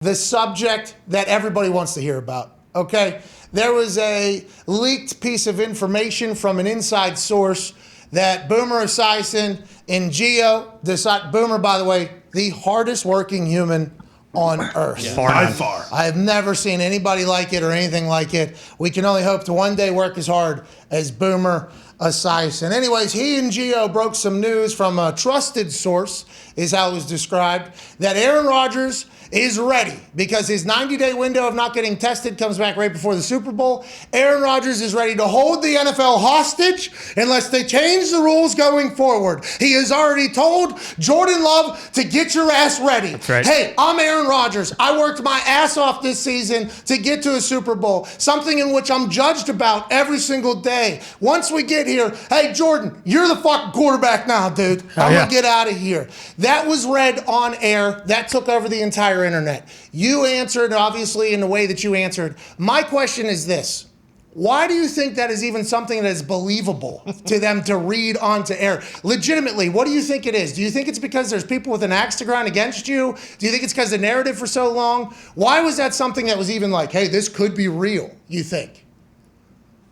the subject that everybody wants to hear about, okay? There was a leaked piece of information from an inside source that Boomer Esiason and Gio, Boomer, by the way, the hardest working human on earth. Yeah. By far. I have never seen anybody like it or anything like it. We can only hope to one day work as hard as Boomer Esiason. Anyways, he and Gio broke some news from a trusted source, is how it was described, that Aaron Rodgers is ready because his 90-day window of not getting tested comes back right before the Super Bowl. Aaron Rodgers is ready to hold the NFL hostage unless they change the rules going forward. He has already told Jordan Love to get your ass ready. That's right. Hey, I'm Aaron Rodgers. I worked my ass off this season to get to a Super Bowl, something in which I'm judged about every single day. Once we get here, hey, Jordan, you're the fucking quarterback now, dude. I'm going to get out of here. That was read on air. That took over the entire internet. You answered, obviously, in the way that you answered. My question is this. Why do you think that is even something that is believable to them to read onto air? Legitimately, what do you think it is? Do you think it's because there's people with an axe to grind against you? Do you think it's because the narrative for so long? Why was that something that was even like, hey, this could be real, you think?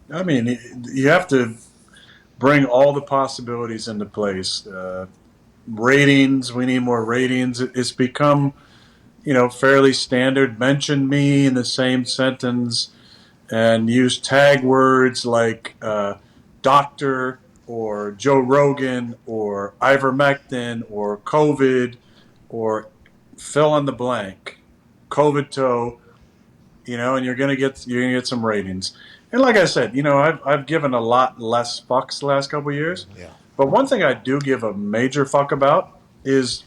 I mean, you have to bring all the possibilities into place. Ratings, we need more ratings. It's become, fairly standard. Mention me in the same sentence and use tag words like doctor or Joe Rogan or ivermectin or COVID or fill in the blank, COVID toe, and you're gonna get some ratings. And like I said, I've given a lot less fucks the last couple of years. Yeah. But one thing I do give a major fuck about is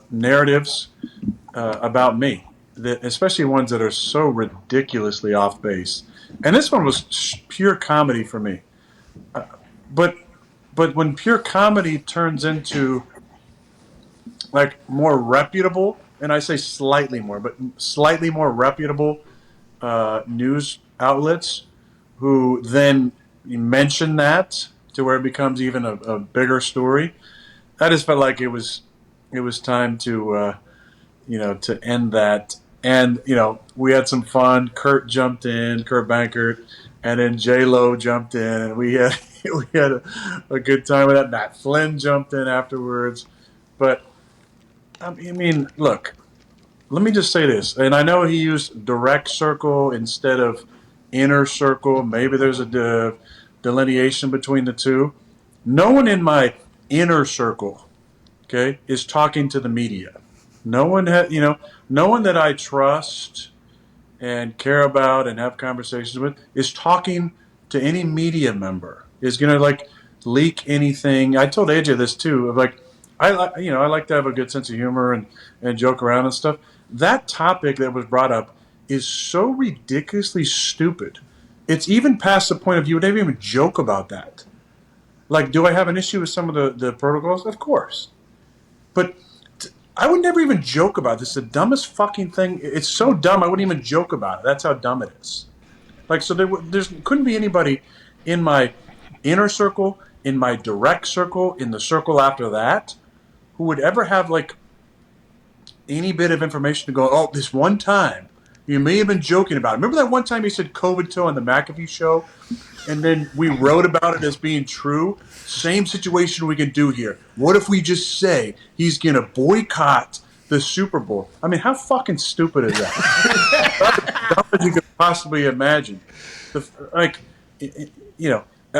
narratives about me, especially ones that are so ridiculously off base. And this one was pure comedy for me. But when pure comedy turns into like more reputable, and I say slightly more, but slightly more reputable news outlets who then mention that to where it becomes even a bigger story, I just felt like it was time to to end that. And we had some fun. Kurt Bankert, and then J-Lo jumped in, and we had a good time with that. Matt Flynn jumped in afterwards. But I mean, look, let me just say this, and I know he used direct circle instead of inner circle. Maybe there's a delineation between the two. No one in my inner circle, okay, is talking to the media. No one no one that I trust and care about and have conversations with is talking to any media member, is going to leak anything. I told AJ this too, I like to have a good sense of humor and joke around and stuff. That topic that was brought up is so ridiculously stupid. It's even past the point of you would never even joke about that. Like, do I have an issue with some of the protocols? Of course. But I would never even joke about this. The dumbest fucking thing. It's so dumb I wouldn't even joke about it. That's how dumb it is. So there couldn't be anybody in my inner circle, in my direct circle, in the circle after that, who would ever have any bit of information to go, oh, this one time you may have been joking about it. Remember that one time you said COVID toe on the McAfee Show? And then we wrote about it as being true. Same situation we can do here. What if we just say he's going to boycott the Super Bowl? I mean, how fucking stupid is that? That's as dumb as you could possibly imagine. And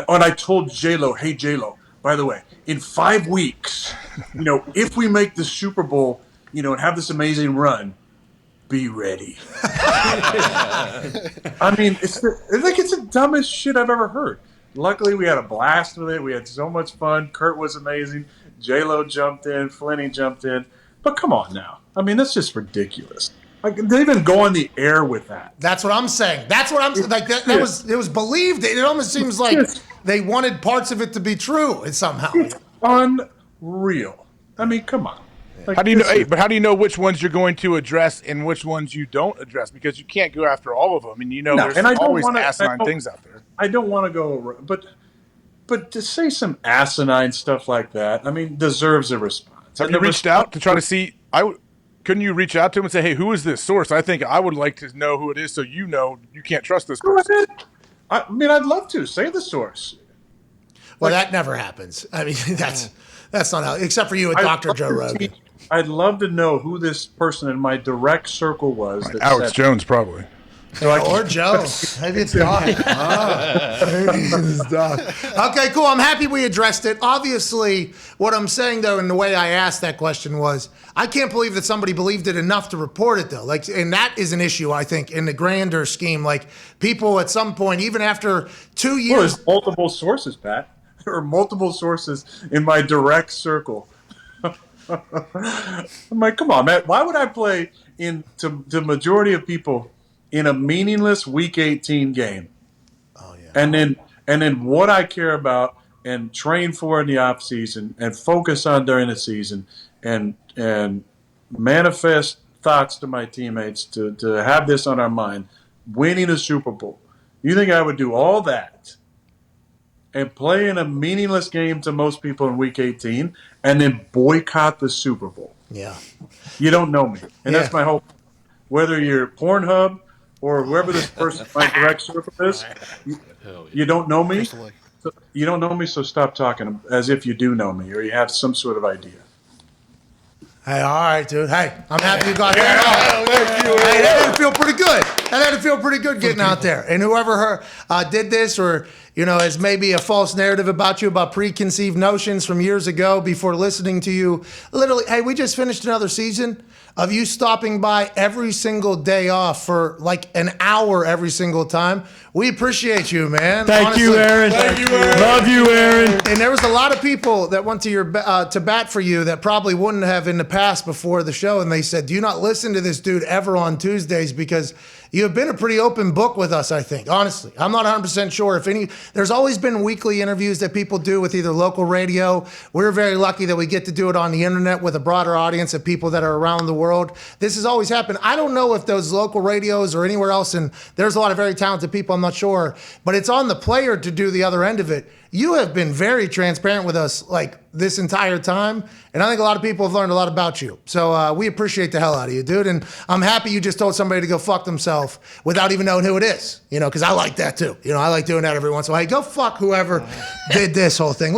I told J-Lo, hey, J-Lo, by the way, in 5 weeks, if we make the Super Bowl, and have this amazing run, be ready. I mean, it's the dumbest shit I've ever heard. Luckily, we had a blast with it. We had so much fun. Kurt was amazing. J-Lo jumped in. Flinny jumped in. But come on now. I mean, that's just ridiculous. They even go on the air with that. That's what I'm saying. That's what I'm saying. It was believed. It almost seems like they wanted parts of it to be true somehow. It's unreal. I mean, come on. How do you know? But how do you know which ones you're going to address and which ones you don't address? Because you can't go after all of them, and there's always asinine things out there. I don't want to go, but to say some asinine stuff like that, I mean, deserves a response. Have you reached out to try to see? couldn't you reach out to him and say, hey, who is this source? I think I would like to know who it is, so you can't trust this person. I mean, I'd love to say the source. Well, that never happens. I mean, that's not how, except for you and Dr. Joe Rogan. I'd love to know who this person in my direct circle was. Right, Alex Jones, probably. Or Joe. Maybe it's Dahn. Maybe it's Dahn. Okay, cool. I'm happy we addressed it. Obviously, what I'm saying, though, and the way I asked that question was, I can't believe that somebody believed it enough to report it, though. Like, and that is an issue, I think, in the grander scheme. Like, people at some point, even after 2 years. Well, there's multiple sources, Pat. There are multiple sources in my direct circle. I'm like, come on, man. Why would I play to the majority of people in a meaningless Week 18 game? Oh yeah. And then what I care about and train for in the off season and focus on during the season and manifest thoughts to my teammates to have this on our mind, winning a Super Bowl. You think I would do all that and play in a meaningless game to most people in Week 18 and then boycott the Super Bowl? Yeah. You don't know me. And that's my hope. Whether you're Pornhub or whoever this person, my direct circle is, you don't know me. You don't know me, so stop talking as if you do know me or you have some sort of idea. Hey, all right, dude. Hey, I'm happy you got that off. Thank you. Hey, that had to feel pretty good. That had to feel pretty good getting out there. And whoever did this or, has maybe a false narrative about you, about preconceived notions from years ago before listening to you, literally, hey, we just finished another season of you stopping by every single day off for like an hour every single time. We appreciate you, man. Thank you, Aaron. Thank you, Aaron. Love you, Aaron. And there was a lot of people that went to your to bat for you that probably wouldn't have in the past before the show, and they said, do you not listen to this dude ever on Tuesdays because you have been a pretty open book with us, I think. Honestly, I'm not 100% sure if any. There's always been weekly interviews that people do with either local radio. We're very lucky that we get to do it on the internet with a broader audience of people that are around the world. This has always happened. I don't know if those local radios or anywhere else, and there's a lot of very talented people, I'm not sure, but it's on the player to do the other end of it. You have been very transparent with us like this entire time, and I think a lot of people have learned a lot about you. So we appreciate the hell out of you, dude. And I'm happy you just told somebody to go fuck themselves without even knowing who it is, because I like that too. I like doing that every once in a while. Hey, go fuck whoever did this whole thing.